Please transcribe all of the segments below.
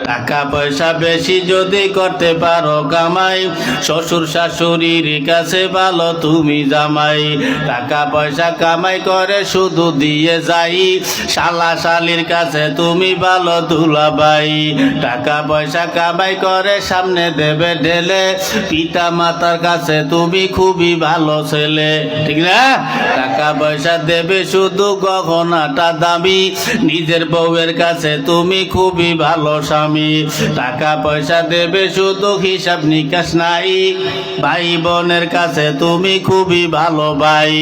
টাকা পয়সা বেশি যদি করতে পারো কামাই, শ্বশুর শাশুড়ির কাছে ভালো তুমি জামাই। টাকা পয়সা কামাই করে শুধু দিয়ে যাই, শালা শালির কাছে তুমি ভালো দুলাভাই। টাকা পয়সা কামাই করে সামনে দেবে ঢেলে, পিতা মাতার কাছে তুমি খুবই ভালো ছেলে, ঠিক না? টাকা পয়সা দেবে শুধু গহনাটা দামি, নিজের বউয়ের কাছে তুমি খুবই ভালো স্বামী। টাকা পয়সা দেবে শুধু হিসাব নিকাশ নাই, ভাই বোনের কাছে তুমি খুবই ভালো ভাই।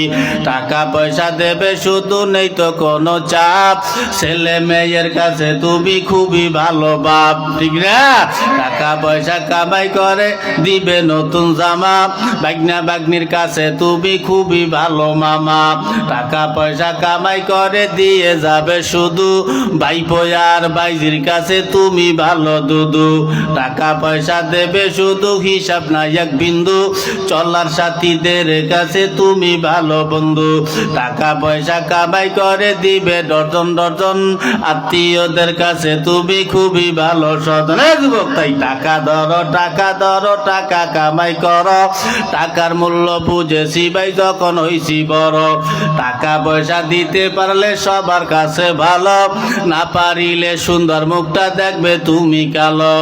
টাকা পয়সা দেবে শুধু নেই তো কোনো চাপ, ছেলে মেয়ের কাছে তুমি খুবই ভালো বাপ, ঠিক না? টাকা পয়সা কামাই করে দিবে নতুন জামা, বাগনা বাগনির কাছে তুমি খুবই ভালো মামা। টাকা পয়সা কামাই করে দিয়ে যাবে শুধু, ভাইপো আর ভাইজির কাছে তুমি ভালো দুদু। টাকা পয়সা দেবে শুধু হিসাব নাই এক বিন্দু, চলার সাথীদের কাছে তুমি ভালো বন্ধু। টাকা পয়সা কামাই করে দিবে ডজন ডজন, আত্মীয়দের কাছে তুমি খুবই ভালো সদন। যুবক তাই টাকা ধরো টাকা ধরো, টাকা কামাই করো, টাকার মূল্য বুঝেছি ভাই যখন হইছি বড়। টাকা পয়সা দিতে পারলে সবার কাছে ভালো, না পারিলে সুন্দর মুখটা দেখবে তুমি কালো।